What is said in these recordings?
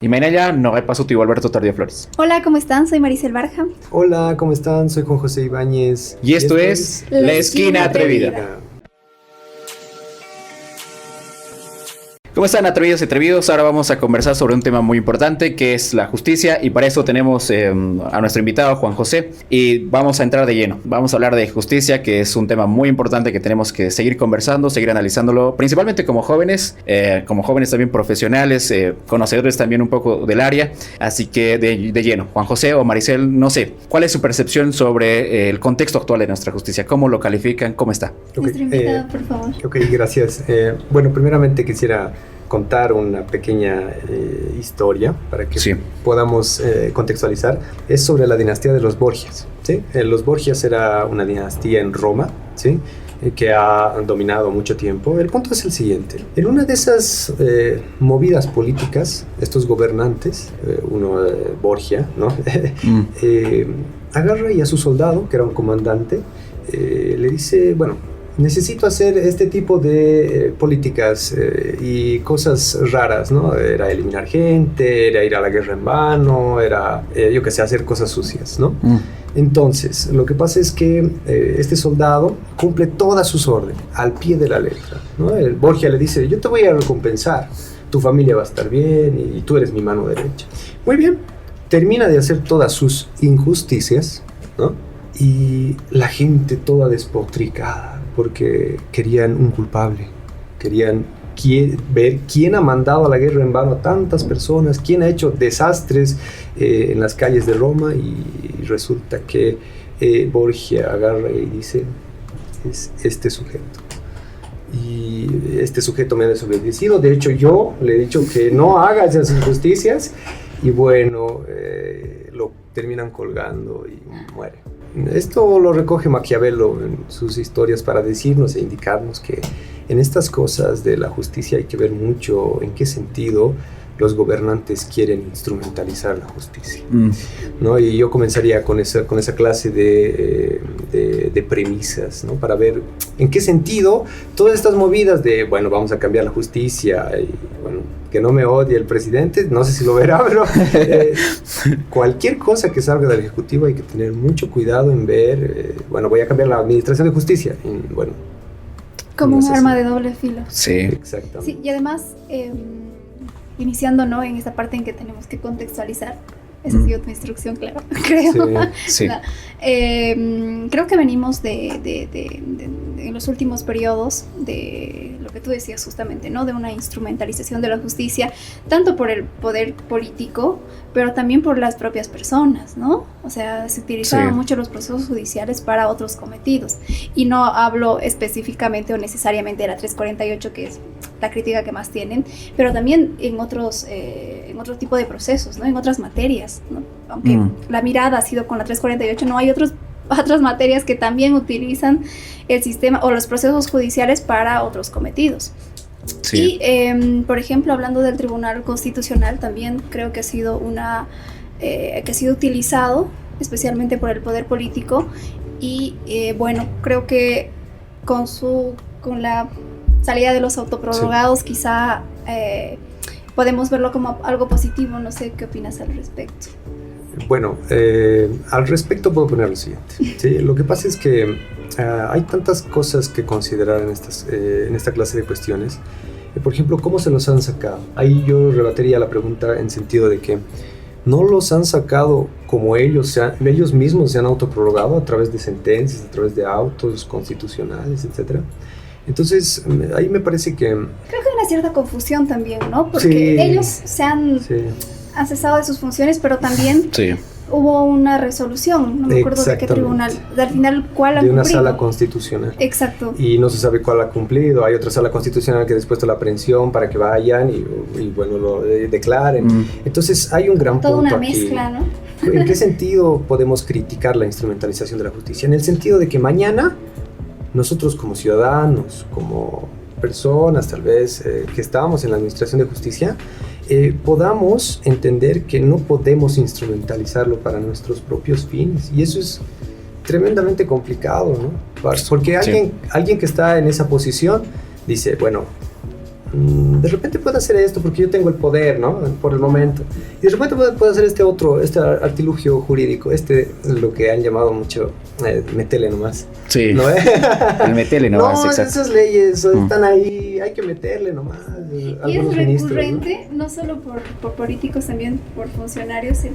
Y Mainaya, no repaso tu Alberto Tardío Flores. Hola, ¿cómo están? Soy Maricel Barja. Hola, ¿cómo están? Soy Juan José Ibáñez. Y esto es La Esquina Atrevida. ¿Cómo están, atrevidos y atrevidos? Ahora vamos a conversar sobre un tema muy importante, que es la justicia, y para eso tenemos a nuestro invitado, Juan José, y vamos a entrar de lleno. Vamos a hablar de justicia, que es un tema muy importante que tenemos que seguir conversando, seguir analizándolo, principalmente como jóvenes también profesionales, conocedores también un poco del área, así que de lleno. Juan José o Maricel, no sé, ¿cuál es su percepción sobre el contexto actual de nuestra justicia? ¿Cómo lo califican? ¿Cómo está? Nuestro invitado, por favor. Ok, gracias. Bueno, primeramente quisiera contar una pequeña historia para que podamos contextualizar. Es sobre la dinastía de los Borgias, ¿sí? Los Borgias era una dinastía en Roma, ¿sí? Que ha dominado mucho tiempo. El punto es el siguiente: en una de esas movidas políticas, estos gobernantes, Borgia, ¿no? Agarra y a su soldado, que era un comandante, le dice, bueno, necesito hacer este tipo de políticas y cosas raras, ¿no? Era eliminar gente, era ir a la guerra en vano, era, yo qué sé, hacer cosas sucias, ¿no? Entonces, lo que pasa es que este soldado cumple todas sus órdenes, al pie de la letra, ¿no? El Borgia le dice, yo te voy a recompensar, tu familia va a estar bien y tú eres mi mano derecha. Muy bien, termina de hacer todas sus injusticias, ¿no? Y la gente toda despotricada, porque querían un culpable, querían ver quién ha mandado a la guerra en vano a tantas personas, quién ha hecho desastres en las calles de Roma, y resulta que Borgia agarra y dice, es este sujeto. Y este sujeto me ha desobedecido, de hecho yo le he dicho que no haga esas injusticias, y bueno, lo terminan colgando y muere. Esto lo recoge Maquiavelo en sus historias para decirnos e indicarnos que en estas cosas de la justicia hay que ver mucho en qué sentido los gobernantes quieren instrumentalizar la justicia, ¿no? Y yo comenzaría con esa clase de premisas, ¿no? Para ver en qué sentido todas estas movidas de, bueno, vamos a cambiar la justicia, y bueno, que no me odie el presidente, no sé si lo verá, pero cualquier cosa que salga del Ejecutivo hay que tener mucho cuidado en ver, bueno, voy a cambiar la administración de justicia, y, bueno, como un arma de doble filo. Sí, exactamente. Sí, y además, iniciando, ¿no?, en esta parte en que tenemos que contextualizar. Esa ha sido tu instrucción, claro, creo. Sí. No, creo que venimos en los últimos periodos de lo que tú decías justamente, ¿no? De una instrumentalización de la justicia, tanto por el poder político, pero también por las propias personas, ¿no? O sea, se utilizaban mucho los procesos judiciales para otros cometidos. Y no hablo específicamente o necesariamente de la 348, que es la crítica que más tienen, pero también en otro tipo de procesos, ¿no? En otras materias, ¿no? Aunque la mirada ha sido con la 348, no hay otras materias que también utilizan el sistema o los procesos judiciales para otros cometidos. Sí. Y, por ejemplo, hablando del Tribunal Constitucional, también creo que ha sido que ha sido utilizado especialmente por el poder político, y bueno, creo que con la salida de los autoprorrogados quizá podemos verlo como algo positivo. No sé qué opinas al respecto. Bueno, al respecto puedo poner lo siguiente, ¿sí? Lo que pasa es que hay tantas cosas que considerar en esta clase de cuestiones. Por ejemplo, ¿cómo se los han sacado? Ahí yo rebatiría la pregunta en sentido de que no los han sacado como ellos mismos se han autoprorrogado a través de sentencias, a través de autos constitucionales, etc. Entonces, ahí me parece que... Creo que hay una cierta confusión también, ¿no? Porque ellos se han cesado de sus funciones, pero también hubo una resolución, no me acuerdo de qué tribunal, al final cuál ha cumplido. De una sala constitucional. Exacto. Y no se sabe cuál ha cumplido. Hay otra sala constitucional que ha dispuesto la aprehensión para que vayan y bueno, lo declaren. Entonces hay un gran punto aquí. Toda una mezcla, ¿no? ¿En qué sentido podemos criticar la instrumentalización de la justicia? En el sentido de que mañana nosotros como ciudadanos, como personas tal vez que estábamos en la administración de justicia, podamos entender que no podemos instrumentalizarlo para nuestros propios fines, y eso es tremendamente complicado, ¿no? Porque alguien que está en esa posición dice, bueno, de repente puedo hacer esto porque yo tengo el poder, ¿no? Por el momento. Y de repente puedo hacer este artilugio jurídico, es lo que han llamado mucho metele nomás. Sí, ¿no? el metele nomás, no, exacto. Esas leyes están ahí, hay que meterle nomás. Y es recurrente, ¿no? Solo por políticos, también por funcionarios, en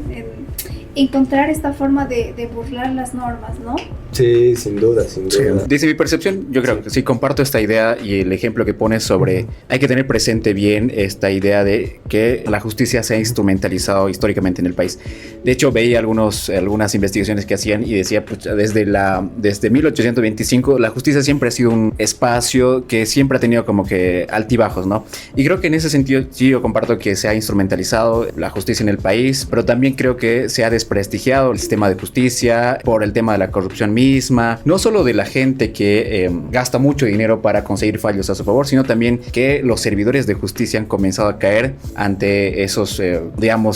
encontrar esta forma de burlar las normas, ¿no? Sí, sin duda, sin duda. Desde mi percepción, yo creo que sí comparto esta idea y el ejemplo que pones sobre hay que tener presente bien esta idea de que la justicia se ha instrumentalizado históricamente en el país. De hecho, veía algunas investigaciones que hacían y decía, pues, desde 1825 la justicia siempre ha sido un espacio que siempre ha tenido como que altibajos, ¿no? Y creo que en ese sentido sí yo comparto que se ha instrumentalizado la justicia en el país, pero también creo que se ha desprestigiado el sistema de justicia por el tema de la corrupción misma, no solo de la gente que gasta mucho dinero para conseguir fallos a su favor, sino también que los servidores de justicia han comenzado a caer ante esos,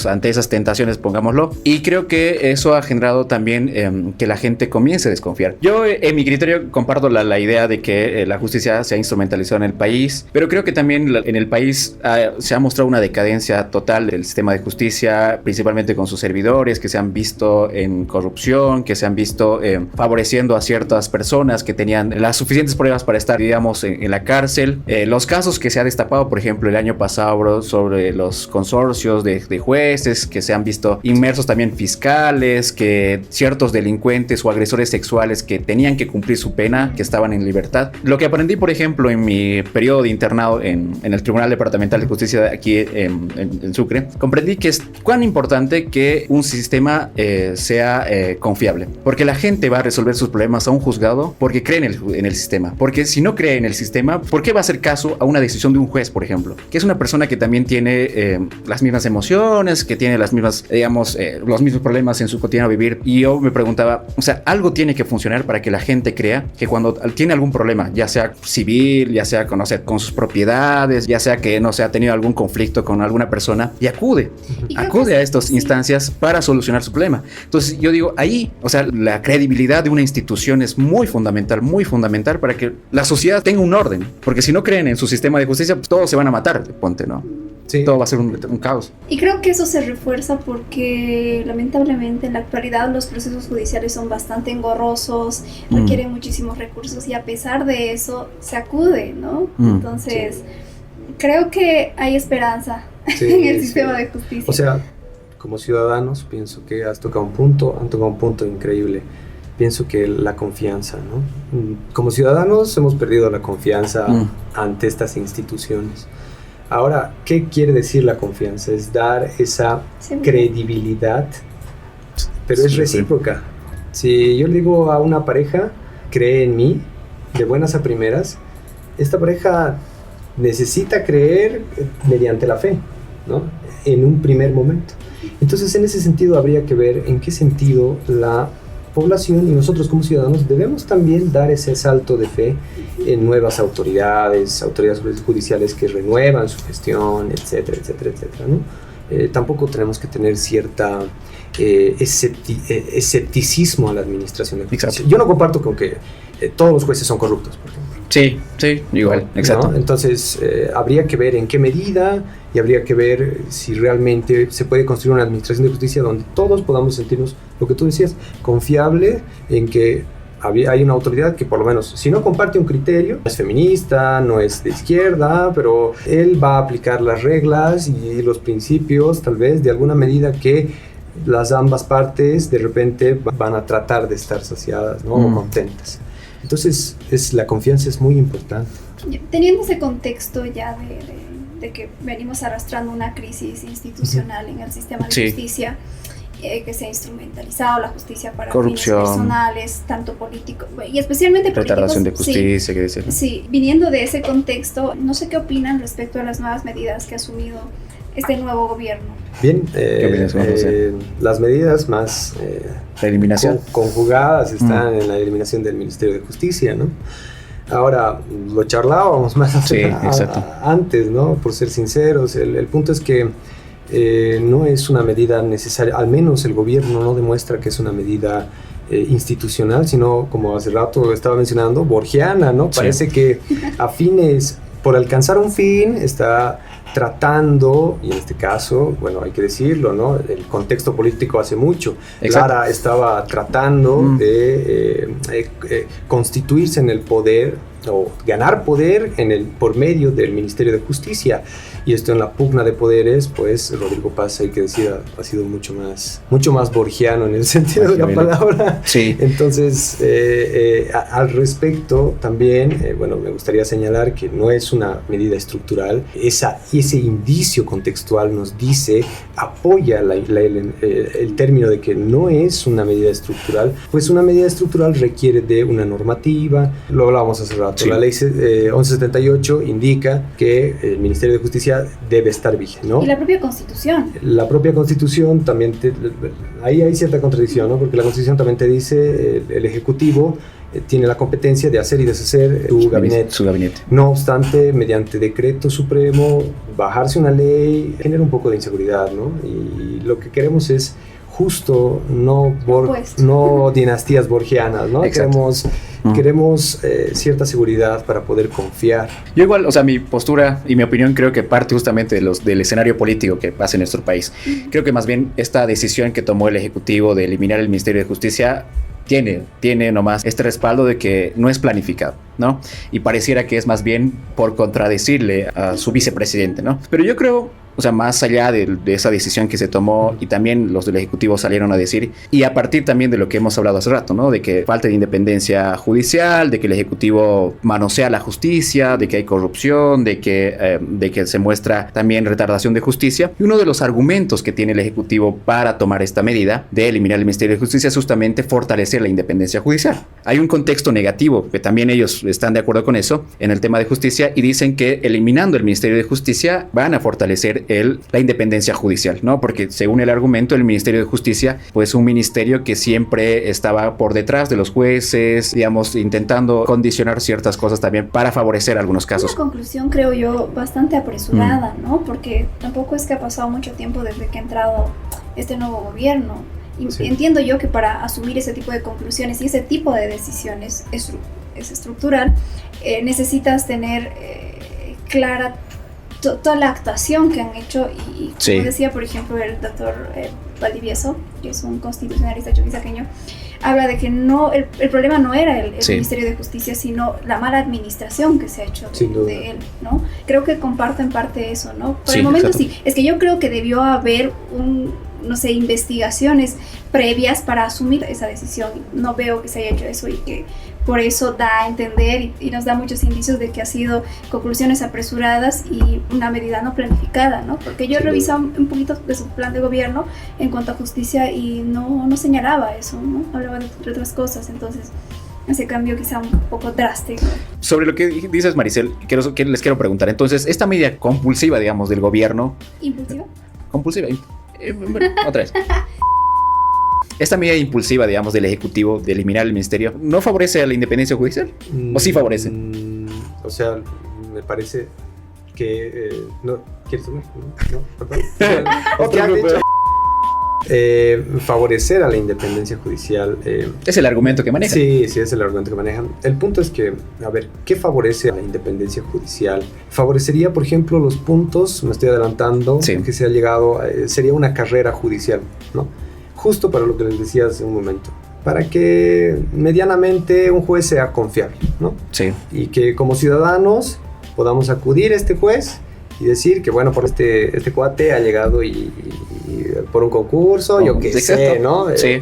ante esas tentaciones, pongámoslo, y creo que eso ha generado también que la gente comience a desconfiar. Yo, en mi criterio, comparto la idea de que la justicia se ha instrumentalizado en el país, pero creo que también en el país se ha mostrado una decadencia total del sistema de justicia, principalmente con sus servidores, que se han visto en corrupción, que se han visto favoreciendo a ciertas personas que tenían las suficientes pruebas para estar, digamos, en la cárcel. Los casos que se ha destapado, por ejemplo, el año pasado sobre los consorcios de jueces que se han visto inmersos, también fiscales, que ciertos delincuentes o agresores sexuales que tenían que cumplir su pena, que estaban en libertad. Lo que aprendí, por ejemplo, en mi periodo de internado en el Tribunal Departamental de Justicia aquí en Sucre, comprendí que es cuán importante que un sistema sea confiable, porque la gente va a resolver sus problemas a un juzgado porque cree en el sistema, porque si no cree en el sistema, ¿por qué va a hacer caso a una decisión de un juez, por ejemplo? Que es una persona que también tiene las mismas emociones, que tiene las mismas, digamos, los mismos problemas en su cotidiano vivir. Y yo me preguntaba, o sea, algo tiene que funcionar para que la gente crea que cuando tiene algún problema, ya sea civil, ya sea con sus propiedades, ya sea que, no sé, ha tenido algún conflicto con alguna persona, y acude a estas instancias para solucionar su problema. Entonces yo digo, ahí, o sea, la credibilidad de una institución es muy fundamental para que la sociedad tenga un orden, porque si no creen en su sistema de justicia, pues todos se van a matar, ponte, ¿no? Sí. Todo va a ser un caos. Y creo que eso se refuerza porque lamentablemente en la actualidad los procesos judiciales son bastante engorrosos, requieren muchísimos recursos y a pesar de eso se acude, ¿no? Entonces, creo que hay esperanza en el sistema de justicia. O sea, como ciudadanos pienso que han tocado un punto increíble. Pienso que la confianza, ¿no? Como ciudadanos hemos perdido la confianza ante estas instituciones. Ahora, ¿qué quiere decir la confianza? Es dar esa credibilidad, pero es recíproca. Si yo le digo a una pareja, cree en mí, de buenas a primeras, esta pareja necesita creer mediante la fe, ¿no? En un primer momento. Entonces, en ese sentido, habría que ver en qué sentido la población y nosotros como ciudadanos debemos también dar ese salto de fe en nuevas autoridades judiciales que renuevan su gestión, etcétera, ¿no? Tampoco tenemos que tener cierta escepticismo a la administración de justicia. Exacto. Yo no comparto con que todos los jueces son corruptos, por ejemplo. Sí, igual, exacto. ¿No? Entonces, habría que ver en qué medida y habría que ver si realmente se puede construir una administración de justicia donde todos podamos sentirnos, lo que tú decías, confiable en que hay una autoridad que por lo menos, si no comparte un criterio, no es feminista, no es de izquierda, pero él va a aplicar las reglas y los principios, tal vez, de alguna medida que las ambas partes de repente van a tratar de estar saciadas, ¿no? O contentas. Entonces, la confianza es muy importante. Teniendo ese contexto ya de que venimos arrastrando una crisis institucional en el sistema de justicia, que se ha instrumentalizado la justicia para corrupción, fines personales, tanto políticos, y especialmente políticos. Retardación de justicia, que decir. Sí, viniendo de ese contexto, no sé qué opinan respecto a las nuevas medidas que ha asumido este nuevo gobierno. Bien, las medidas más la eliminación conjugadas están en la eliminación del Ministerio de Justicia, ¿no? Ahora, lo charlábamos más antes, ¿no? Por ser sinceros, el punto es que no es una medida necesaria, al menos el gobierno no demuestra que es una medida institucional, sino, como hace rato estaba mencionando, borgiana, ¿no? Parece que a fines por alcanzar un fin está tratando, y en este caso, bueno, hay que decirlo, ¿no? El contexto político hace mucho. Exacto. Lara estaba tratando de constituirse en el poder o ganar poder por medio del Ministerio de Justicia. Y esto en la pugna de poderes, pues Rodrigo Paz, hay que decir, ha sido mucho más borgiano en el sentido de la palabra. Sí. Entonces, al respecto también, bueno, me gustaría señalar que no es una medida estructural. Ese indicio contextual nos dice, apoya el término de que no es una medida estructural, pues una medida estructural requiere de una normativa, lo hablábamos hace rato. Sí. La ley 1178 indica que el Ministerio de Justicia debe estar vigente, ¿no? Y la propia Constitución. La propia Constitución también, ahí hay cierta contradicción, ¿no? Porque la Constitución también te dice, el Ejecutivo tiene la competencia de hacer y deshacer su gabinete. No obstante, mediante decreto supremo, bajarse una ley genera un poco de inseguridad, ¿no? Y lo que queremos es justo, no dinastías borgianas, ¿no? Queremos cierta seguridad para poder confiar. Yo igual, o sea, mi postura y mi opinión creo que parte justamente del escenario político que pasa en nuestro país. Creo que más bien esta decisión que tomó el Ejecutivo de eliminar el Ministerio de Justicia tiene nomás este respaldo de que no es planificado, ¿no? Y pareciera que es más bien por contradecirle a su vicepresidente, ¿no? Pero yo creo, o sea, más allá de esa decisión que se tomó, y también los del Ejecutivo salieron a decir, y a partir también de lo que hemos hablado hace rato, ¿no? De que falta de independencia judicial, de que el Ejecutivo manosea la justicia, de que hay corrupción, de que se muestra también retardación de justicia. Y uno de los argumentos que tiene el Ejecutivo para tomar esta medida de eliminar el Ministerio de Justicia es justamente fortalecer la independencia judicial. Hay un contexto negativo, que también ellos están de acuerdo con eso, en el tema de justicia, y dicen que eliminando el Ministerio de Justicia van a fortalecer la independencia judicial, ¿no? Porque según el argumento, el Ministerio de Justicia, pues un ministerio que siempre estaba por detrás de los jueces, digamos, intentando condicionar ciertas cosas también para favorecer algunos casos. Una conclusión, creo yo, bastante apresurada, ¿no? Porque tampoco es que ha pasado mucho tiempo desde que ha entrado este nuevo gobierno. Y sí. Entiendo yo que para asumir ese tipo de conclusiones y ese tipo de decisiones es estructural, necesitas tener clara toda la actuación que han hecho y como sí. Decía, por ejemplo, el doctor Valdivieso, que es un constitucionalista chuquisaqueño, habla de que no el problema no era el sí. Ministerio de Justicia, sino la mala administración que se ha hecho de él, ¿no? Creo que comparto en parte eso, ¿no? Por el momento exacto. Sí, es que yo creo que debió haber investigaciones previas para asumir esa decisión. No veo que se haya hecho eso y que por eso da a entender y nos da muchos indicios de que ha sido conclusiones apresuradas y una medida no planificada, ¿no? Porque yo he revisado un poquito de su plan de gobierno en cuanto a justicia y no señalaba eso, ¿no? Hablaba de otras cosas, entonces ese cambio quizá un poco drástico. Sobre lo que dices, Maricel, les quiero preguntar, entonces, esta medida compulsiva, digamos, del gobierno... ¿Impulsiva? Compulsiva, bueno, otra vez. Esta medida impulsiva, digamos, del Ejecutivo de eliminar el ministerio, ¿no favorece a la independencia judicial? ¿O sí favorece? O sea, me parece que... no, ¿quieres tomar? No, perdón. Otro grupo. Favorecer a la independencia judicial. ¿Es el argumento que manejan? Sí, es el argumento que manejan. El punto es que, a ver, ¿qué favorece a la independencia judicial? Favorecería, por ejemplo, los puntos, me estoy adelantando, sí. Que se ha llegado, sería una carrera judicial, ¿no? Justo para lo que les decía hace un momento. Para que medianamente un juez sea confiable, ¿no? Sí. Y que como ciudadanos podamos acudir a este juez y decir que, bueno, por este cuate ha llegado y por un concurso, yo qué sé, ¿no? Sí.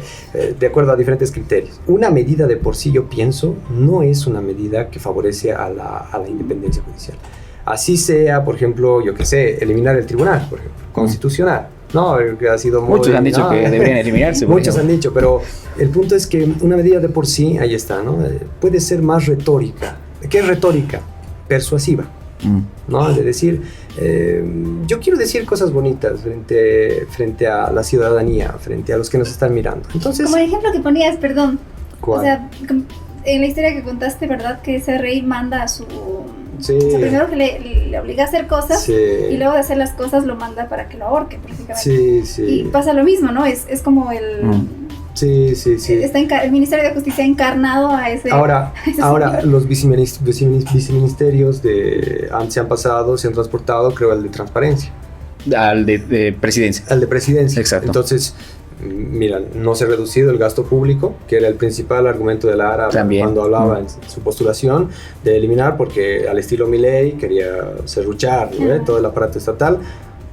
De acuerdo a diferentes criterios. Una medida de por sí, yo pienso, no es una medida que favorece a la independencia judicial. Así sea, por ejemplo, yo qué sé, eliminar el tribunal, por ejemplo, constitucional. No, que ha sido muy... Muchos han dicho que deberían eliminarse. Muchos han dicho, pero el punto es que una medida de por sí, ahí está, ¿no? Puede ser más retórica. ¿Qué es retórica? Persuasiva. ¿No? De decir, yo quiero decir cosas bonitas frente a la ciudadanía, frente a los que nos están mirando. Entonces, como el ejemplo que ponías, perdón. ¿Cuál? O sea, en la historia que contaste, ¿verdad? Que ese rey manda a su... Sí. O sea, primero que le obliga a hacer cosas, sí. Y luego de hacer las cosas lo manda para que lo ahorque prácticamente. Sí. Y pasa lo mismo, ¿no? Es como Sí. El Ministerio de Justicia ha encarnado a ese... Ahora señor. los viceministerios se han pasado, se han transportado, creo, al de transparencia. Al de presidencia. Al de presidencia. Exacto. Entonces, mira, no se ha reducido el gasto público, que era el principal argumento de Lara También. cuando hablaba en su postulación, de eliminar, porque al estilo Milei quería serruchar, ¿no? Todo el aparato estatal,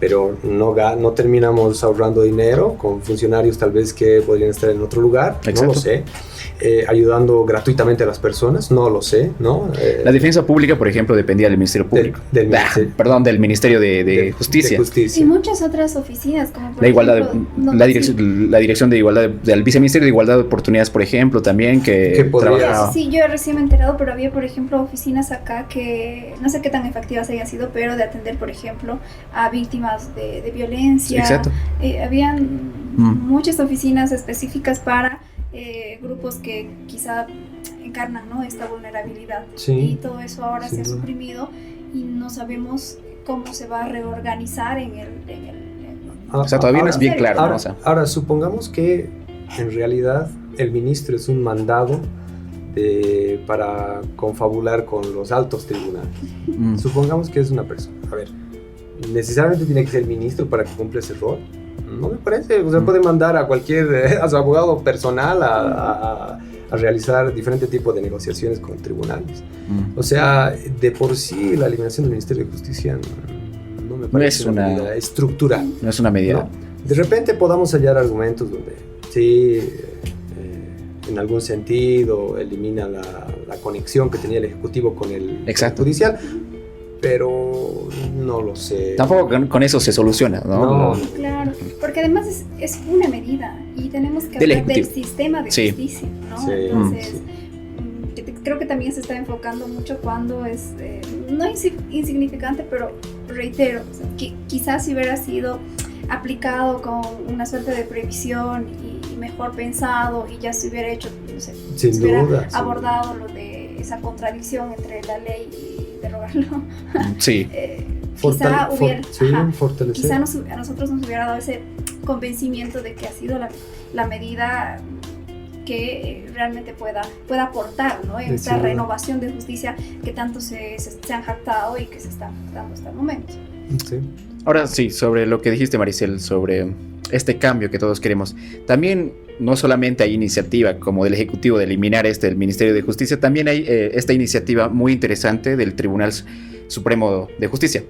pero no terminamos ahorrando dinero con funcionarios tal vez que podrían estar en otro lugar, Exacto. no lo sé. Ayudando gratuitamente a las personas, no lo sé, ¿no? La defensa pública, por ejemplo, dependía del Ministerio Público. Del ministerio. Perdón, del Ministerio de Justicia. Y muchas otras oficinas, como por La igualdad, ejemplo, la dirección de igualdad, del Viceministerio de Igualdad de Oportunidades, por ejemplo, también, que podría- trabajaba. Sí, yo recién me he enterado, pero había, por ejemplo, oficinas acá que no sé qué tan efectivas hayan sido, pero de atender, por ejemplo, a víctimas de violencia. Exacto. Habían muchas oficinas específicas para grupos que quizá encarnan, ¿no?, esta vulnerabilidad. Sí, y todo eso ahora sin se ha duda. suprimido y no sabemos cómo se va a reorganizar en el O sea, todavía no es bien claro, ¿no? O sea, Ahora, supongamos que en realidad el ministro es un mandado para confabular con los altos tribunales. Supongamos que es una persona. A ver, ¿necesariamente tiene que ser ministro para que cumpla ese rol? No me parece. O sea, puede mandar a a su abogado personal a realizar diferentes tipos de negociaciones con tribunales. O sea, de por sí la eliminación del Ministerio de Justicia no me parece es una medida estructural. no es una medida. ¿No? De repente podamos hallar argumentos donde sí, en algún sentido elimina la conexión que tenía el Ejecutivo con el Exacto. Judicial, pero no lo sé. Tampoco con eso se soluciona, ¿no? No. Claro, porque además es una medida y tenemos que Del hablar del Ejecutivo. sistema de Sí. justicia, ¿no? Sí. Entonces, creo que también se está enfocando mucho cuando es, no insignificante, pero reitero, o sea, que quizás si hubiera sido aplicado con una suerte de previsión y mejor pensado y ya se hubiera hecho, no sé, Sin se hubiera duda, abordado lo de esa contradicción entre la ley y derogarlo. Sí. Quizá hubiera, fortalecer. quizá a nosotros nos hubiera dado ese convencimiento de que ha sido la medida que realmente pueda aportar, ¿no?, en esta renovación de justicia que tanto se han jactado y que se está dando hasta el momento. Sí. Ahora sí, sobre lo que dijiste, Maricel, sobre este cambio que todos queremos. También no solamente hay iniciativa como del Ejecutivo de eliminar del Ministerio de Justicia, también hay esta iniciativa muy interesante del Tribunal Supremo de Justicia,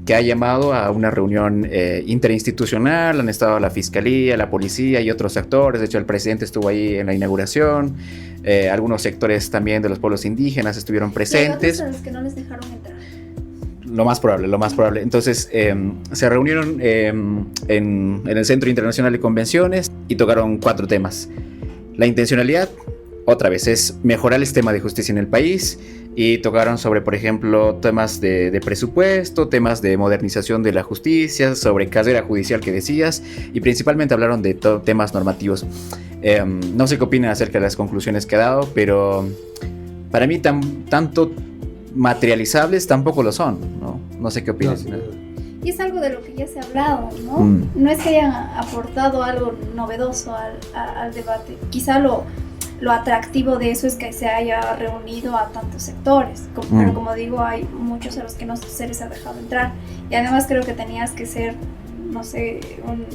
que ha llamado a una reunión interinstitucional. Han estado la Fiscalía, la Policía y otros actores. De hecho, el presidente estuvo ahí en la inauguración. Algunos sectores también de los pueblos indígenas estuvieron presentes. Y hay otros a los que no les dejaron entrar. Lo más probable. Entonces, se reunieron en el Centro Internacional de Convenciones y tocaron 4 temas. La intencionalidad, otra vez, es mejorar el sistema de justicia en el país. Y tocaron sobre, por ejemplo, temas de presupuesto, temas de modernización de la justicia, sobre carrera judicial que decías, y principalmente hablaron de temas normativos. No sé qué opinan acerca de las conclusiones que ha dado, pero para mí tanto materializables tampoco lo son, ¿no? No sé qué opinan. No, sin duda. Y es algo de lo que ya se ha hablado, ¿no? No es que hayan aportado algo novedoso al debate. Quizá lo atractivo de eso es que se haya reunido a tantos sectores, pero como digo, hay muchos a los que no se les ha dejado entrar. Y además creo que tenías que ser, no sé, un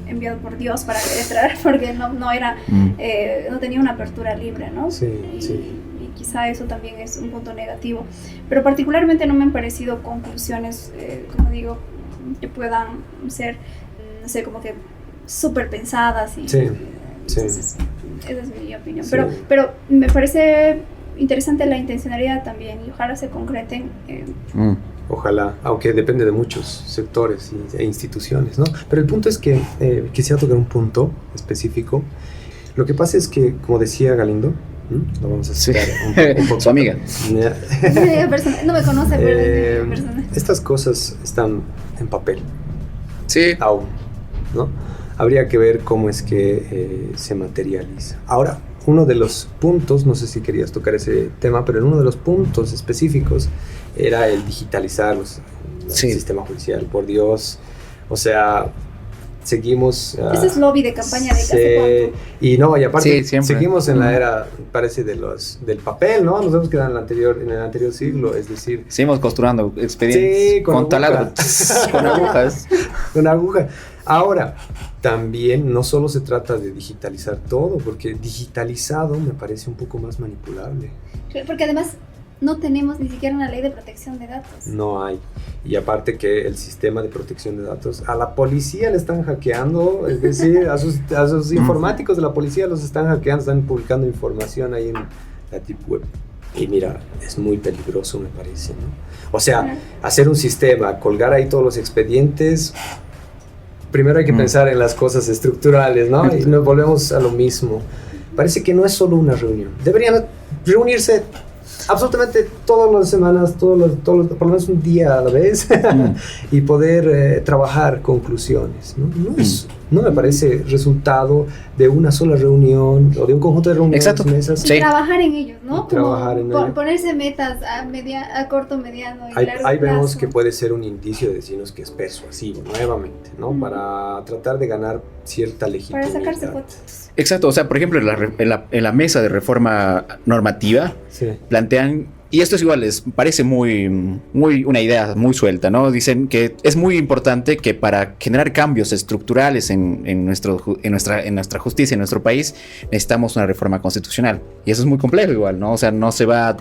enviado por Dios para entrar, porque no era, no tenía una apertura libre, ¿no? Sí. Y quizá eso también es un punto negativo. Pero particularmente no me han parecido conclusiones, como digo, que puedan ser, no sé, como que súper pensadas. Entonces, esa es mi opinión. Sí. Pero me parece interesante la intencionalidad también y ojalá se concreten. Ojalá, aunque depende de muchos sectores e instituciones, ¿no? Pero el punto es que quisiera tocar un punto específico. Lo que pasa es que, como decía Galindo, lo vamos a citar un poco. Su amiga. No me conoce, pero es mi persona. Estas cosas están en papel. Sí. Aún, ¿no? Habría que ver cómo es que se materializa. Ahora, uno de los puntos, no sé si querías tocar ese tema, pero uno de los puntos específicos era el digitalizar el sistema judicial. Por Dios, o sea, seguimos... Ese es lobby de campaña de hace cuánto. Y no, y aparte Sí, seguimos en la era, parece, del papel, ¿no? Nos hemos quedado en el anterior siglo, es decir... Seguimos construyendo expedientes con taladros, con agujas. Con aguja. Ahora, también no solo se trata de digitalizar todo, porque digitalizado me parece un poco más manipulable. Porque además no tenemos ni siquiera una ley de protección de datos. No hay. Y aparte que el sistema de protección de datos, a la policía le están hackeando, es decir, a sus informáticos de la policía los están hackeando, están publicando información ahí en la Deep Web. Y mira, es muy peligroso, me parece, ¿no? O sea, hacer un sistema, colgar ahí todos los expedientes, primero hay que pensar en las cosas estructurales, ¿no? Y nos volvemos a lo mismo. Parece que no es solo una reunión. Deberían reunirse absolutamente todas las semanas, por lo menos un día a la vez, y poder trabajar conclusiones, ¿no? No me parece resultado de una sola reunión o de un conjunto de reuniones. Exacto. Mesas. Y trabajar en ellos, ¿no? Ponerse metas a corto, mediano y largo plazo. Ahí vemos que puede ser un indicio de decirnos que es persuasivo, nuevamente, ¿no? Para tratar de ganar cierta legitimidad. Para sacarse fotos. Exacto, o sea, por ejemplo, en la mesa de reforma normativa plantean, y esto es igual, parece muy una idea muy suelta, ¿no? Dicen que es muy importante que para generar cambios estructurales en nuestra justicia, en nuestro país, necesitamos una reforma constitucional. Y eso es muy complejo igual, ¿no? O sea, no se va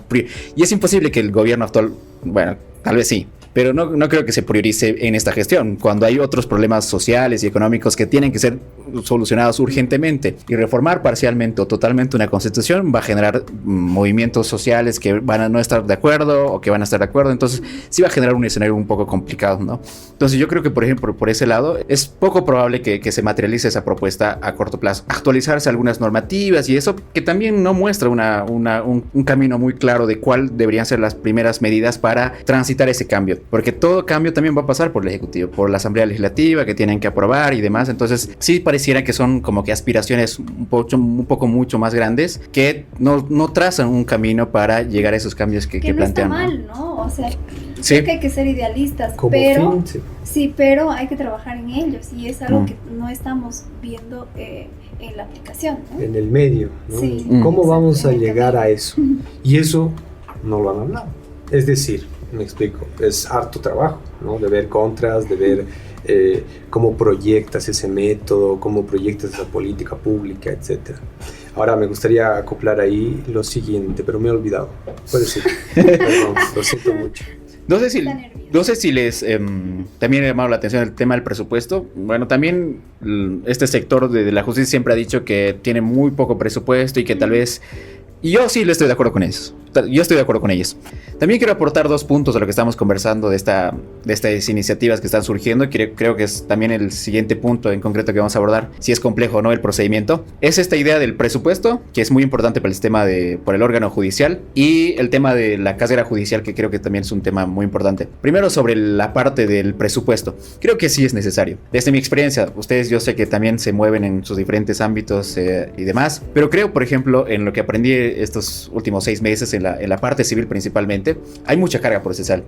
y es imposible que el gobierno actual, bueno, tal vez sí, pero no creo que se priorice en esta gestión, cuando hay otros problemas sociales y económicos que tienen que ser solucionados urgentemente. Y reformar parcialmente o totalmente una constitución va a generar movimientos sociales que van a no estar de acuerdo o que van a estar de acuerdo, entonces sí va a generar un escenario un poco complicado, ¿no? Entonces yo creo que, por ejemplo, por ese lado es poco probable que se materialice esa propuesta a corto plazo. Actualizarse algunas normativas y eso, que también no muestra un camino muy claro de cuál deberían ser las primeras medidas para transitar ese cambio. Porque todo cambio también va a pasar por el Ejecutivo, por la Asamblea Legislativa, que tienen que aprobar y demás. Entonces sí pareciera que son como que aspiraciones un poco mucho más grandes, que no trazan un camino para llegar a esos cambios que no plantean. Está mal, ¿no? O sea, sí, creo que hay que ser idealistas, como pero fin, sí, pero hay que trabajar en ellos, y es algo que no estamos viendo en la aplicación, ¿no? En el medio, ¿no? Sí, ¿Cómo vamos a llegar camino a eso? Y eso no lo han hablado. Es decir, me explico, es harto trabajo, ¿no? De ver contras, de ver cómo proyectas ese método, cómo proyectas esa política pública, etc. Ahora me gustaría acoplar ahí lo siguiente, pero me he olvidado. Puede ser. Perdón, lo siento mucho. No sé si les también ha llamado la atención el tema del presupuesto. Bueno, también este sector de la justicia siempre ha dicho que tiene muy poco presupuesto y que tal vez... Y yo sí estoy de acuerdo con ellos. Yo estoy de acuerdo con ellos. También quiero aportar 2 puntos a lo que estamos conversando de estas iniciativas que están surgiendo. Creo que es también el siguiente punto en concreto que vamos a abordar, si es complejo o no el procedimiento. Es esta idea del presupuesto, que es muy importante para el sistema por el órgano judicial, y el tema de la carrera judicial, que creo que también es un tema muy importante. Primero, sobre la parte del presupuesto. Creo que sí es necesario. Desde mi experiencia, ustedes yo sé que también se mueven en sus diferentes ámbitos y demás, pero creo, por ejemplo, en lo que aprendí estos últimos 6 meses en la parte civil principalmente, hay mucha carga procesal,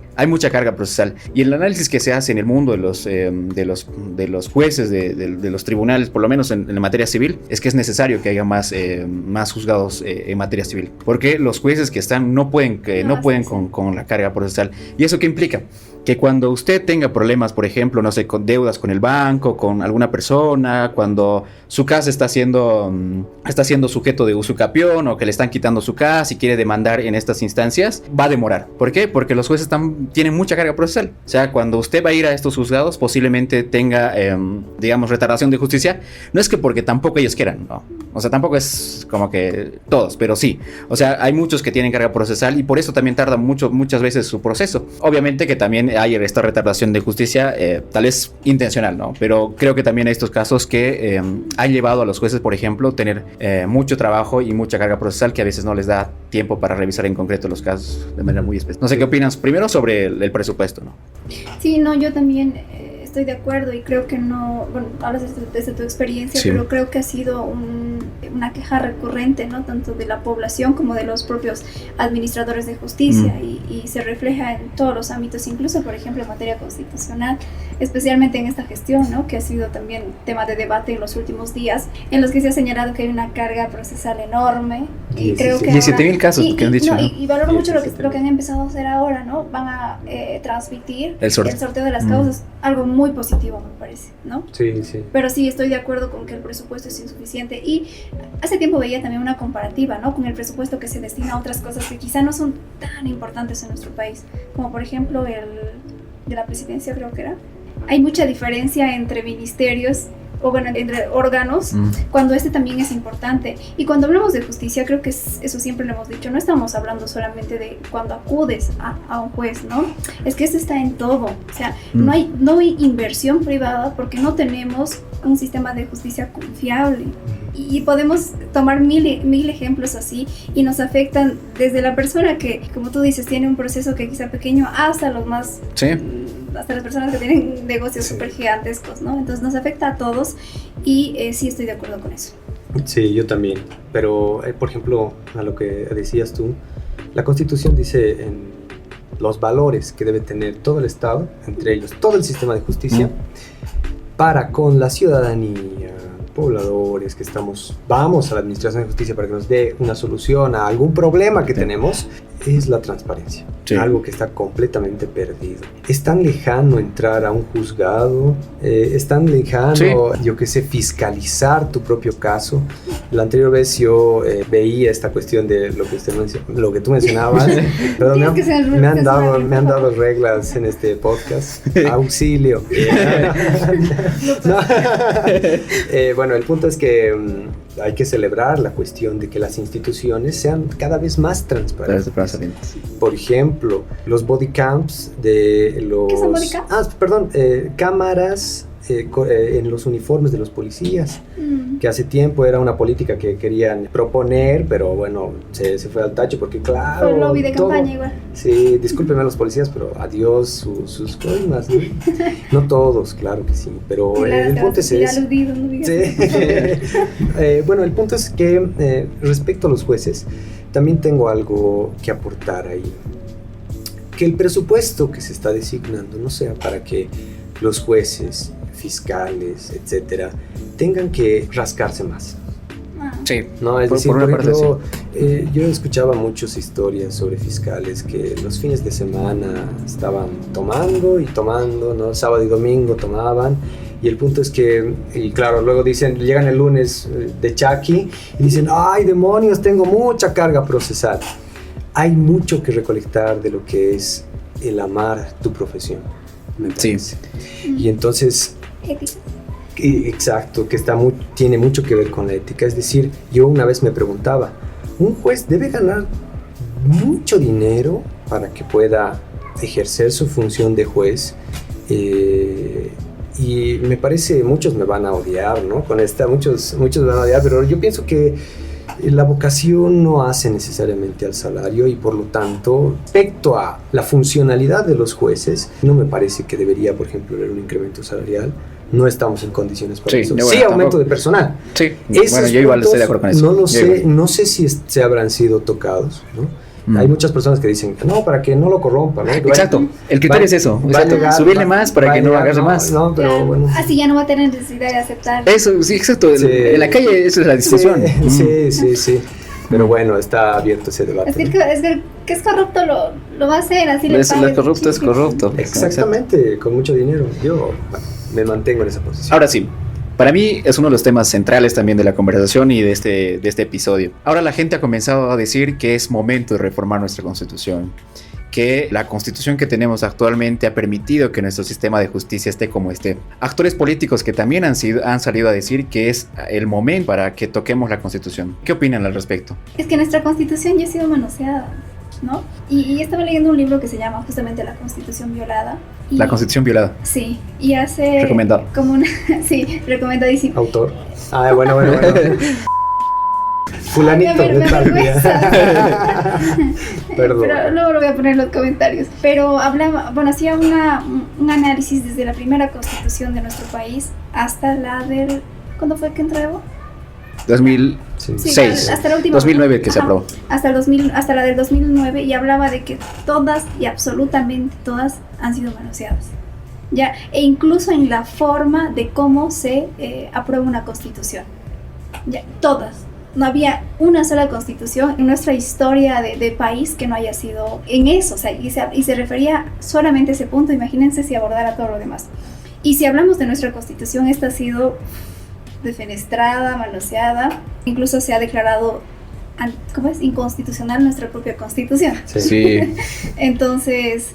y el análisis que se hace en el mundo de los jueces, de los tribunales, por lo menos en la materia civil, es que es necesario que haya más juzgados en materia civil, porque los jueces que están no pueden con la carga procesal. ¿Y eso qué implica? Que cuando usted tenga problemas, por ejemplo, no sé, con deudas con el banco, con alguna persona, cuando su casa está siendo sujeto de usucapión, o que le están quitando su casa y quiere demandar en estas instancias, va a demorar. ¿Por qué? Porque los jueces tienen mucha carga procesal. O sea, cuando usted va a ir a estos juzgados, posiblemente tenga, digamos, retardación de justicia. No es que porque tampoco ellos quieran, no. O sea, tampoco es como que todos, pero sí. O sea, hay muchos que tienen carga procesal y por eso también tarda muchas veces su proceso. Obviamente que también hay esta retardación de justicia, tal vez intencional, ¿no? Pero creo que también hay estos casos que han llevado a los jueces, por ejemplo, tener mucho trabajo y mucha carga procesal que a veces no les da tiempo para revisar en concreto los casos de manera muy específica. No sé qué opinas primero sobre el presupuesto, ¿no? Sí, no, yo también estoy de acuerdo y creo que no, bueno, hablas desde tu experiencia, sí, pero creo que ha sido una queja recurrente, ¿no? Tanto de la población como de los propios administradores de justicia y se refleja en todos los ámbitos, incluso, por ejemplo, en materia constitucional. especialmente en esta gestión, ¿no? Que ha sido también tema de debate en los últimos días, en los que se ha señalado que hay una carga procesal enorme. Y creo que 17,000 casos que han dicho. No, y valoro mucho lo que han empezado a hacer ahora, ¿no? Van a transmitir el sorteo de las causas, algo muy positivo me parece, ¿no? Sí, sí. Pero sí estoy de acuerdo con que el presupuesto es insuficiente, y hace tiempo veía también una comparativa, ¿no? Con el presupuesto que se destina a otras cosas que quizá no son tan importantes en nuestro país, como por ejemplo el de la presidencia, creo que era. Hay mucha diferencia entre ministerios, o bueno, entre órganos, cuando este también es importante. Y cuando hablamos de justicia, creo que eso siempre lo hemos dicho, no estamos hablando solamente de cuando acudes a un juez, ¿no? Es que esto está en todo. O sea, no hay inversión privada porque no tenemos un sistema de justicia confiable. Y podemos tomar mil ejemplos así, y nos afectan desde la persona que, como tú dices, tiene un proceso que quizá pequeño, hasta los más... Sí. Hasta las personas que tienen negocios súper gigantescos, ¿no? Entonces nos afecta a todos, y sí estoy de acuerdo con eso. Sí, yo también. Pero, por ejemplo, a lo que decías tú, la Constitución dice en los valores que debe tener todo el Estado, entre ellos todo el sistema de justicia, para con la ciudadanía, pobladores que vamos a la administración de justicia para que nos dé una solución a algún problema que tenemos, es la transparencia. Sí. Algo que está completamente perdido. Es tan lejano entrar a un juzgado, es tan lejano, yo qué sé, fiscalizar tu propio caso. La anterior vez yo veía esta cuestión de lo que tú mencionabas. Perdón, me han dado reglas en este podcast. Auxilio. Bueno, el punto es que hay que celebrar la cuestión de que las instituciones sean cada vez más transparentes. Por ejemplo, los body cams de los... ¿Qué son body cams? Cámaras en los uniformes de los policías, que hace tiempo era una política que querían proponer, pero bueno, se fue al tacho porque claro... Fue el lobby de campaña igual. Sí, discúlpenme a los policías, pero adiós sus coimas, ¿no? No todos, claro que sí, pero claro, el punto es... Aludido, no digas. Sí. Bueno, el punto es que respecto a los jueces, también tengo algo que aportar ahí. Que el presupuesto que se está designando no sea para que los jueces, fiscales, etcétera, tengan que rascarse más. Sí, no, es decir, por ejemplo, yo escuchaba muchas historias sobre fiscales que los fines de semana estaban tomando, ¿no? Sábado y domingo tomaban, y el punto es que, y claro, luego llegan el lunes de Chucky y dicen, ¡ay, demonios, tengo mucha carga procesal! Hay mucho que recolectar de lo que es el amar tu profesión, me parece. Sí. Y entonces... Ética. Exacto, que tiene mucho que ver con la ética. Es decir, yo una vez me preguntaba, ¿un juez debe ganar mucho dinero para que pueda ejercer su función de juez? Y me parece, muchos me van a odiar, ¿no? Con esta, muchos me van a odiar, pero yo pienso que la vocación no hace necesariamente al salario, y por lo tanto, respecto a la funcionalidad de los jueces, no me parece que debería, por ejemplo, haber un incremento salarial. No estamos en condiciones para eso. Bueno, sí, aumento de personal. Sí, bueno, yo igual estoy de acuerdo con eso. No sé si se habrán sido tocados, ¿no? Hay muchas personas que dicen, no, para que no lo corrompa, ¿no? Exacto, el criterio es eso. Subirle más para que no agarre más. No, pero bueno. Así ya no va a tener necesidad de aceptar. Eso, sí, exacto. Sí. En la calle eso es la discusión. Sí. Pero bueno, está abierto ese debate. Es que es corrupto, lo va a hacer, así le paga. Lo corrupto es corrupto. Exactamente, con mucho dinero. Yo me mantengo en esa posición. Ahora sí, para mí es uno de los temas centrales también de la conversación y de este episodio. Ahora la gente ha comenzado a decir que es momento de reformar nuestra Constitución, que la Constitución que tenemos actualmente ha permitido que nuestro sistema de justicia esté como esté. Actores políticos que también han salido a decir que es el momento para que toquemos la Constitución. ¿Qué opinan al respecto? Es que nuestra Constitución ya ha sido manoseada, ¿no? Y estaba leyendo un libro que se llama justamente La Constitución Violada. La Constitución Violada. Sí, y hace... Recomendado. Sí, recomendadísimo. Autor. Bueno. Fulanito de tal día. Perdón. Pero luego lo voy a poner en los comentarios. Pero hacía un análisis desde la primera Constitución de nuestro país hasta la del... ¿Cuándo fue que entró? 2006. Sí, hasta la última. 2009 que se aprobó. Hasta la del 2009, y hablaba de que todas y absolutamente todas han sido manoseadas. ya, e incluso en la forma de cómo se aprueba una constitución. Ya, todas. No había una sola constitución en nuestra historia de país que no haya sido en eso, o sea, y se refería solamente a ese punto. Imagínense si abordara todo lo demás. Y si hablamos de nuestra constitución, esta ha sido defenestrada, manoseada, incluso se ha declarado, ¿cómo es?, inconstitucional nuestra propia constitución. Sí. Entonces,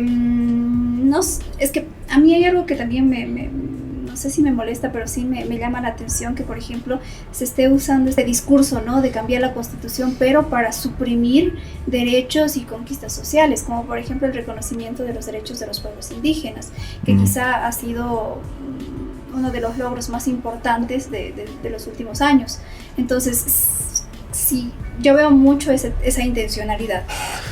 no, es que a mí hay algo que también no sé si me molesta, pero sí me llama la atención que, por ejemplo, se esté usando este discurso, ¿no?, de cambiar la constitución, pero para suprimir derechos y conquistas sociales, como por ejemplo el reconocimiento de los derechos de los pueblos indígenas, que quizá ha sido uno de los logros más importantes de los últimos años. Entonces, sí, yo veo mucho esa intencionalidad,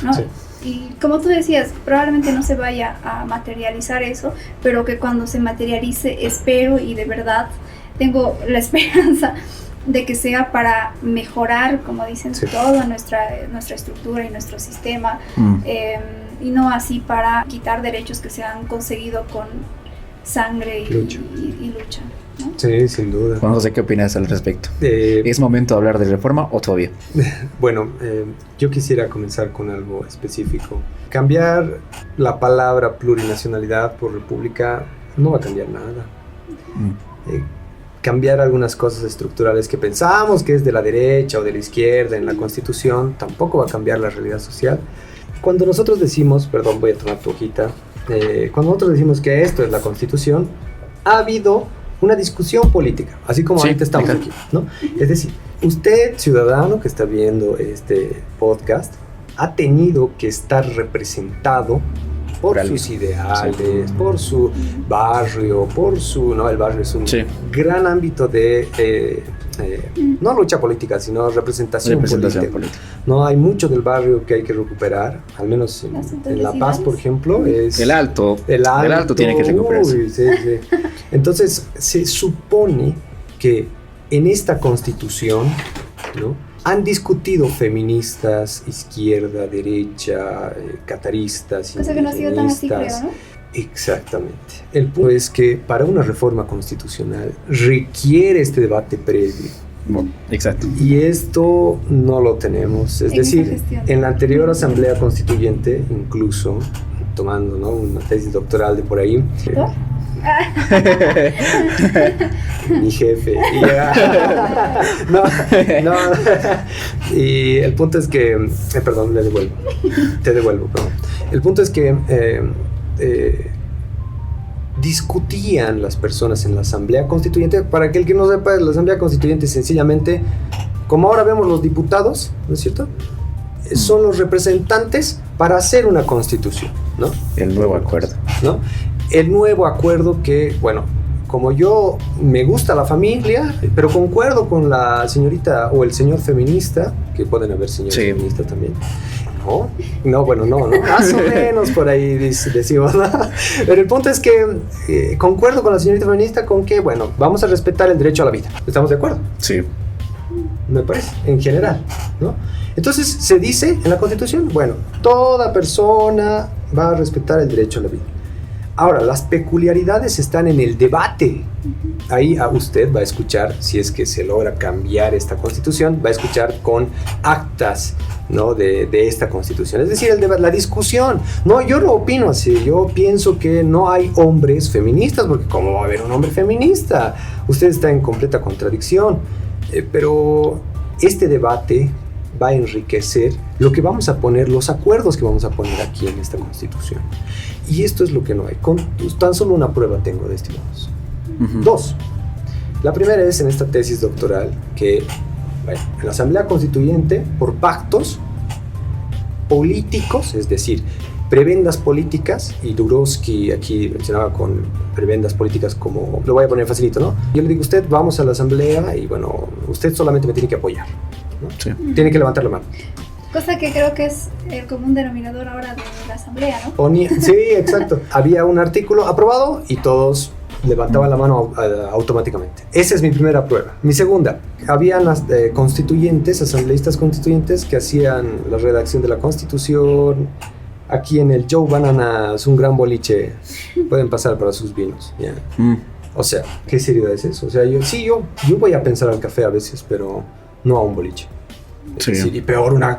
¿no? Sí. Y como tú decías, probablemente no se vaya a materializar eso, pero que cuando se materialice, espero y de verdad tengo la esperanza de que sea para mejorar, como dicen, toda nuestra estructura y nuestro sistema, y no así para quitar derechos que se han conseguido con sangre y lucha, ¿no? Sí, sin duda. Juan José, ¿qué opinas al respecto? ¿Es momento de hablar de reforma o todavía? Bueno, yo quisiera comenzar con algo específico. Cambiar la palabra plurinacionalidad por república no va a cambiar nada. Cambiar algunas cosas estructurales que pensamos que es de la derecha o de la izquierda en la Constitución tampoco va a cambiar la realidad social. Cuando nosotros decimos, perdón, voy a tomar tu hojita, cuando nosotros decimos que esto es la Constitución, ha habido una discusión política, así como ahorita estamos aquí, ¿no? Es decir, usted, ciudadano que está viendo este podcast, ha tenido que estar representado por sus ideales, por su barrio, no, el barrio es un gran ámbito de no lucha política, sino representación política. No, hay mucho del barrio que hay que recuperar, al menos en La Paz, por ejemplo, es el alto tiene que recuperarse. Sí. Entonces se supone que en esta Constitución, ¿no?, han discutido feministas, izquierda, derecha, cataristas, cosa que no ha sido tan así, creo, ¿no? Exactamente. El punto es que para una reforma constitucional requiere este debate previo. Bueno, exacto. Y esto no lo tenemos. Es decir, en la anterior Asamblea Constituyente, incluso tomando, ¿no?, una tesis doctoral de por ahí, mi jefe y el punto es que perdón, te devuelvo. El punto es que discutían las personas en la Asamblea Constituyente. Para aquel que no sepa, la Asamblea Constituyente es sencillamente, como ahora vemos los diputados, ¿no es cierto?, son los representantes para hacer una constitución, ¿no? El nuevo acuerdo, ¿no? El nuevo acuerdo que, bueno, como yo me gusta la familia, pero concuerdo con la señorita o el señor feminista, que pueden haber señores feministas también. No, más o menos por ahí decimos, ¿no? Pero el punto es que concuerdo con la señorita feminista con que, bueno, vamos a respetar el derecho a la vida. ¿Estamos de acuerdo? Sí. Me parece, en general, ¿no? Entonces se dice en la Constitución, bueno, toda persona va a respetar el derecho a la vida. Ahora, las peculiaridades están en el debate. Ahí usted va a escuchar, si es que se logra cambiar esta Constitución, va a escuchar con actas, ¿no?, de esta Constitución. Es decir, el debate, la discusión. No, yo no opino así. Yo pienso que no hay hombres feministas, porque ¿cómo va a haber un hombre feminista? Usted está en completa contradicción. Pero este debate va a enriquecer lo que vamos a poner, los acuerdos que vamos a poner aquí en esta Constitución. Y esto es lo que no hay. Tan solo una prueba tengo de estimados. Dos. La primera es en esta tesis doctoral que, bueno, en la Asamblea Constituyente, por pactos políticos, es decir, prebendas políticas, y Durowski aquí mencionaba con prebendas políticas como, lo voy a poner facilito, ¿no? Yo le digo, usted vamos a la Asamblea y, bueno, usted solamente me tiene que apoyar, ¿no? Sí. Tiene que levantar la mano. Cosa que creo que es el común denominador ahora de la Asamblea, ¿no? Sí, exacto. Había un artículo aprobado y todos levantaban la mano automáticamente. Esa es mi primera prueba. Mi segunda, habían constituyentes, asambleístas constituyentes que hacían la redacción de la Constitución, aquí en el Joe Bananas, un gran boliche, pueden pasar para sus vinos. ¿Ya? O sea, ¿qué seriedad es eso? O sea, yo voy a pensar al café a veces, pero no a un boliche. Sí. Sí, y peor, una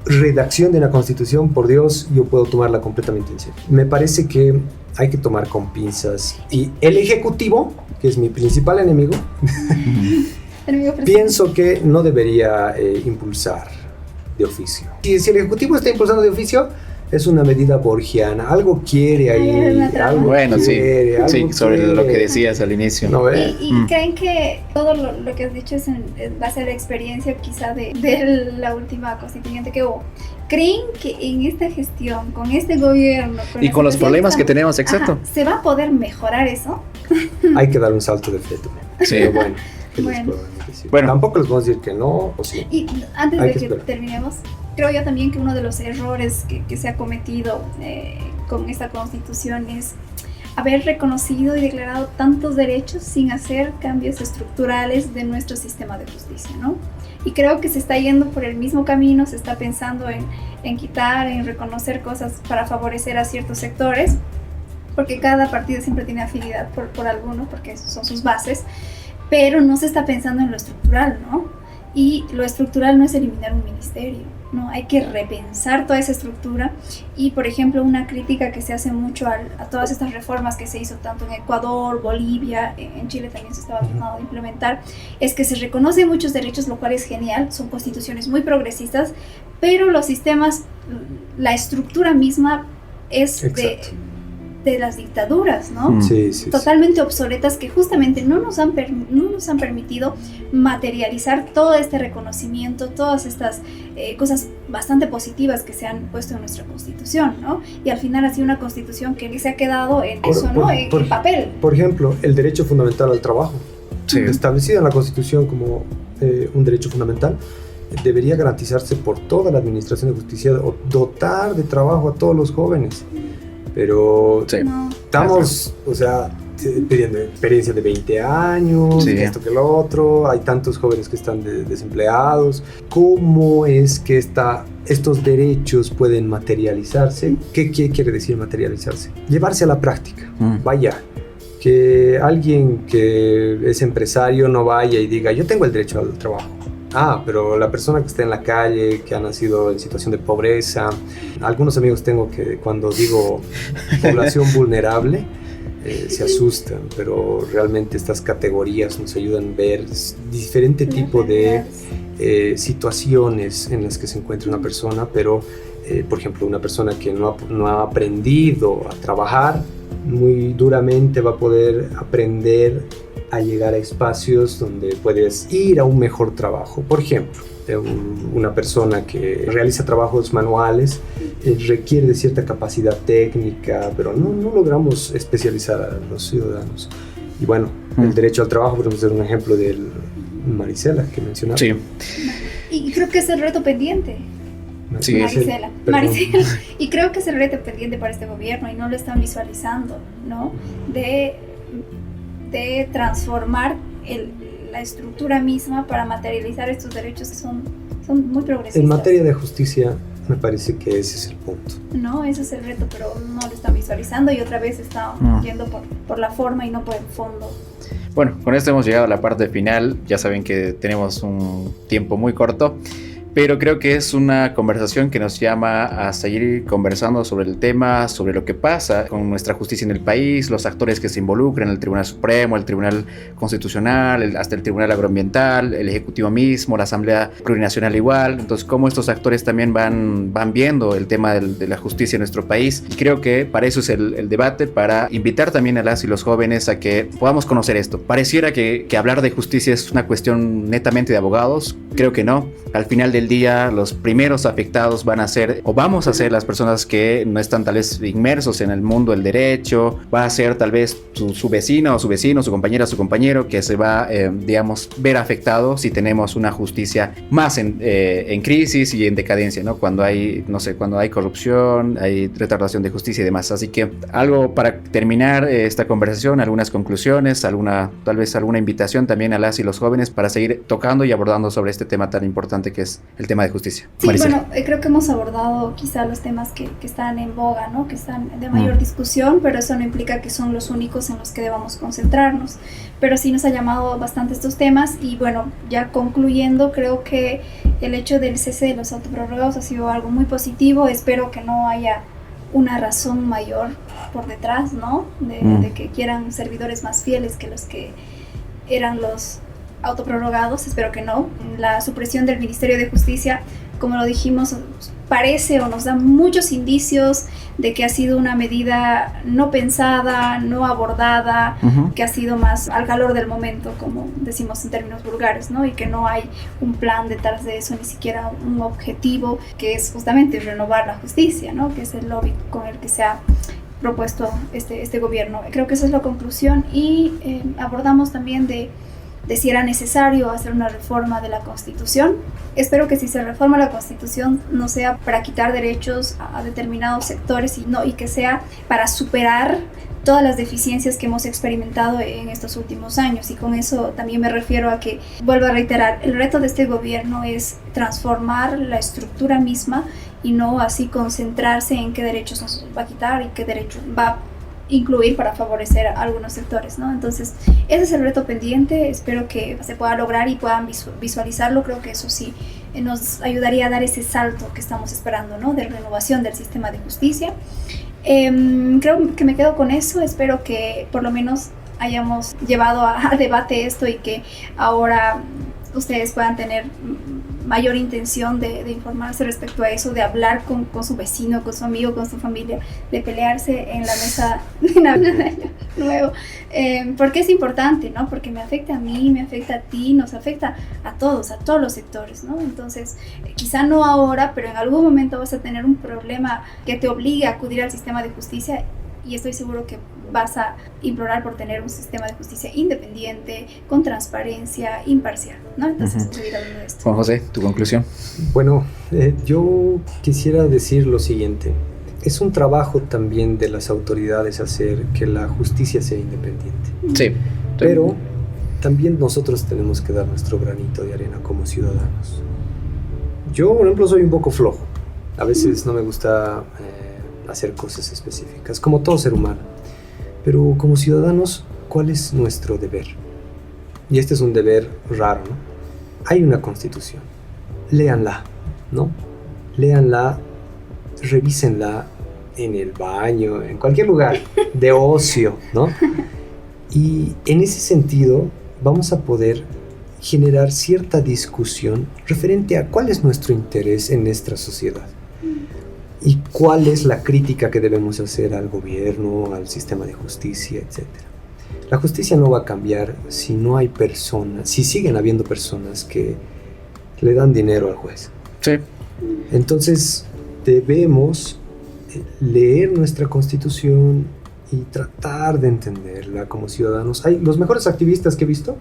redacción de una constitución, por Dios, yo puedo tomarla completamente en serio. Me parece que hay que tomar con pinzas. Y el Ejecutivo, que es mi principal enemigo, pienso que no debería impulsar de oficio. Y si el Ejecutivo está impulsando de oficio, es una medida borgiana. Algo quiere ahí. Algo bueno, quiere, algo sí, sobre quiere. lo que decías al inicio. ¿No ve? Y creen que todo lo que has dicho es en base a la experiencia quizá de la última constituyente que hubo. ¿Creen que en esta gestión, con este gobierno... Y con los problemas que tenemos, exacto. ¿Se va a poder mejorar eso? Hay que dar un salto de fe. Sí, bueno. ¿Qué les puedo decir? Bueno, tampoco les podemos decir que no, o sí. Y antes Hay de que que terminemos, creo yo también que uno de los errores que se ha cometido con esta constitución es haber reconocido y declarado tantos derechos sin hacer cambios estructurales de nuestro sistema de justicia, ¿no? Y creo que se está yendo por el mismo camino, se está pensando en quitar, en reconocer cosas para favorecer a ciertos sectores, porque cada partido siempre tiene afinidad por alguno, porque son sus bases, pero no se está pensando en lo estructural, ¿no? Y lo estructural no es eliminar un ministerio, ¿no? Hay que repensar toda esa estructura y, por ejemplo, una crítica que se hace mucho a todas estas reformas que se hizo tanto en Ecuador, Bolivia, en Chile también se estaba tratando de implementar, es que se reconocen muchos derechos, lo cual es genial, son constituciones muy progresistas, pero los sistemas, la estructura misma es de las dictaduras, ¿no? Sí. Totalmente obsoletas que justamente no nos han permitido materializar todo este reconocimiento, todas estas cosas bastante positivas que se han puesto en nuestra constitución, ¿no? Y al final ha sido una constitución que se ha quedado en eso, ¿no? En papel. Por ejemplo, el derecho fundamental al trabajo, establecido en la constitución como un derecho fundamental, debería garantizarse por toda la administración de justicia o dotar de trabajo a todos los jóvenes. Pero estamos, o sea, pidiendo experiencia de 20 años, esto que lo otro, hay tantos jóvenes que están desempleados. ¿Cómo es que estos derechos pueden materializarse? ¿Qué quiere decir materializarse? Llevarse a la práctica. Vaya, que alguien que es empresario no vaya y diga, yo tengo el derecho al trabajo. Pero la persona que está en la calle, que ha nacido en situación de pobreza, algunos amigos tengo que cuando digo población vulnerable, se asustan, pero realmente estas categorías nos ayudan a ver diferente tipo de situaciones en las que se encuentra una persona, pero por ejemplo una persona que no ha aprendido a trabajar muy duramente va a poder aprender a llegar a espacios donde puedes ir a un mejor trabajo. Por ejemplo, una persona que realiza trabajos manuales requiere de cierta capacidad técnica, pero no logramos especializar a los ciudadanos. Y bueno, el derecho al trabajo podemos ser un ejemplo de Marisela que mencionaba. Sí. Y creo que es el reto pendiente. Sí, Marisela. Y creo que es el reto pendiente para este gobierno y no lo están visualizando, ¿no? De transformar la estructura misma para materializar estos derechos que son muy progresistas. En materia de justicia, me parece que ese es el punto. No, ese es el reto, pero no lo están visualizando y otra vez están yendo por la forma y no por el fondo. Bueno, con esto hemos llegado a la parte final. Ya saben que tenemos un tiempo muy corto, pero creo que es una conversación que nos llama a seguir conversando sobre el tema, sobre lo que pasa con nuestra justicia en el país, los actores que se involucran, el Tribunal Supremo, el Tribunal Constitucional, hasta el Tribunal Agroambiental, el Ejecutivo mismo, la Asamblea Plurinacional igual. Entonces, cómo estos actores también van viendo el tema de la justicia en nuestro país. Y creo que para eso es el debate, para invitar también a las y los jóvenes a que podamos conocer esto. Pareciera que hablar de justicia es una cuestión netamente de abogados. Creo que no. Al final del día, los primeros afectados van a ser, o vamos a ser, las personas que no están tal vez inmersos en el mundo del derecho. Va a ser tal vez su vecino o su vecino, su compañera, su compañero, que se va, digamos, ver afectado si tenemos una justicia más en crisis y en decadencia, ¿no? Cuando hay, no sé, cuando hay corrupción, hay retardación de justicia y demás. Así que algo para terminar esta conversación, algunas conclusiones, tal vez alguna invitación también a las y los jóvenes para seguir tocando y abordando sobre este tema tan importante que es el tema de justicia. Sí, Maricel. bueno, creo que hemos abordado quizá los temas que están en boga, ¿no? Que están de mayor discusión, pero eso no implica que son los únicos en los que debamos concentrarnos. Pero sí nos ha llamado bastante estos temas y bueno, ya concluyendo, creo que el hecho del cese de los autoprorrogados ha sido algo muy positivo. Espero que no haya una razón mayor por detrás, ¿no? De que quieran servidores más fieles que los que eran los autoprorrogados, espero que no. La supresión del Ministerio de Justicia, como lo dijimos, parece o nos da muchos indicios de que ha sido una medida no pensada, no abordada, que ha sido más al calor del momento, como decimos en términos vulgares, ¿no? Y que no hay un plan detrás de eso, ni siquiera un objetivo, que es justamente renovar la justicia, ¿no? Que es el lobby con el que se ha propuesto este gobierno. Creo que esa es la conclusión y abordamos también de si era necesario hacer una reforma de la Constitución. Espero que si se reforma la Constitución no sea para quitar derechos a determinados sectores y que sea para superar todas las deficiencias que hemos experimentado en estos últimos años. Y con eso también me refiero a que, vuelvo a reiterar, el reto de este gobierno es transformar la estructura misma y no así concentrarse en qué derechos nos va a quitar y qué derechos va a incluir para favorecer a algunos sectores, ¿no? Entonces, ese es el reto pendiente, espero que se pueda lograr y puedan visualizarlo. Creo que eso sí nos ayudaría a dar ese salto que estamos esperando, ¿no? De renovación del sistema de justicia. Creo que me quedo con eso, espero que por lo menos hayamos llevado a debate esto y que ahora ustedes puedan tener mayor intención de informarse respecto a eso, de hablar con su vecino, con su amigo, con su familia, de pelearse en la mesa de Navidad de Año Nuevo, porque es importante, ¿no? Porque me afecta a mí, me afecta a ti, nos afecta a todos los sectores, ¿no? Entonces, quizá no ahora, pero en algún momento vas a tener un problema que te obligue a acudir al sistema de justicia y estoy seguro que vas a implorar por tener un sistema de justicia independiente, con transparencia, imparcial, ¿no? Entonces, seguir hablando de esto. Juan José, tu conclusión. Bueno, yo quisiera decir lo siguiente. Es un trabajo también de las autoridades hacer que la justicia sea independiente. Sí. Pero también nosotros tenemos que dar nuestro granito de arena como ciudadanos. Yo, por ejemplo, soy un poco flojo. A veces no me gusta hacer cosas específicas, como todo ser humano. Pero como ciudadanos, ¿cuál es nuestro deber? Y este es un deber raro, ¿no? Hay una constitución. Léanla, ¿no? Léanla, revísenla en el baño, en cualquier lugar de ocio, ¿no? Y en ese sentido vamos a poder generar cierta discusión referente a cuál es nuestro interés en nuestra sociedad y cuál es la crítica que debemos hacer al gobierno, al sistema de justicia, etc. La justicia no va a cambiar si no hay personas, si siguen habiendo personas que le dan dinero al juez. Sí. Entonces debemos leer nuestra constitución y tratar de entenderla como ciudadanos. Hay los mejores activistas que he visto.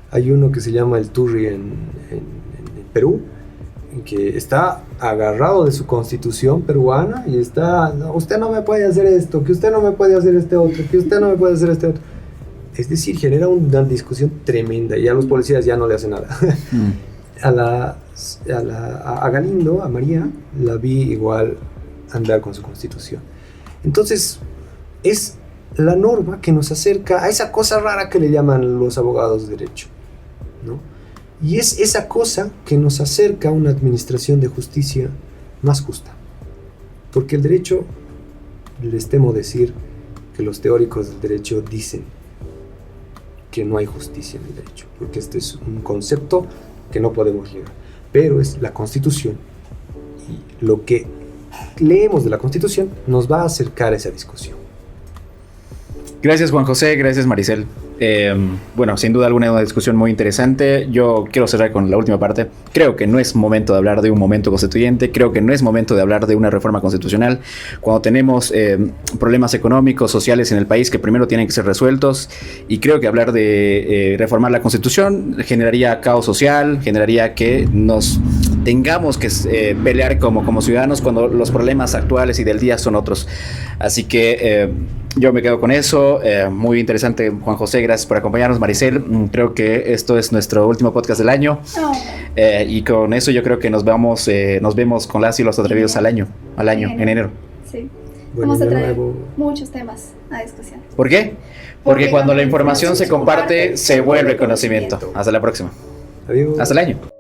Hay uno que se llama el Turri en Perú, que está agarrado de su constitución peruana y está, no, usted no me puede hacer esto, que usted no me puede hacer este otro, que usted no me puede hacer este otro. Es decir, genera una discusión tremenda y a los policías ya no le hace nada. A Galindo, a María, la vi igual andar con su constitución. Entonces, es la norma que nos acerca a esa cosa rara que le llaman los abogados de derecho, ¿no? Y es esa cosa que nos acerca a una administración de justicia más justa. Porque el derecho, les temo decir que los teóricos del derecho dicen que no hay justicia en el derecho, porque este es un concepto que no podemos llegar. Pero es la Constitución y lo que leemos de la Constitución nos va a acercar a esa discusión. Gracias, Juan José, gracias, Maricel. Bueno, sin duda alguna, una discusión muy interesante. Yo quiero cerrar con la última parte. Creo que no es momento de hablar de un momento constituyente. Creo que no es momento de hablar de una reforma constitucional cuando tenemos problemas económicos, sociales en el país que primero tienen que ser resueltos. Y creo que hablar de reformar la Constitución generaría caos social, generaría que nos tengamos que pelear como ciudadanos cuando los problemas actuales y del día son otros. Así que Yo me quedo con eso. Muy interesante, Juan José. Gracias por acompañarnos, Maricel. Creo que esto es nuestro último podcast del año. Oh. Y con eso yo creo que nos vemos con las y los atrevidos al año, en enero. Sí. Buen Vamos a año traer nuevo. muchos temas a discusión. ¿Por qué? Porque cuando la información se comparte, se vuelve conocimiento. Hasta la próxima. Adiós. Hasta el año.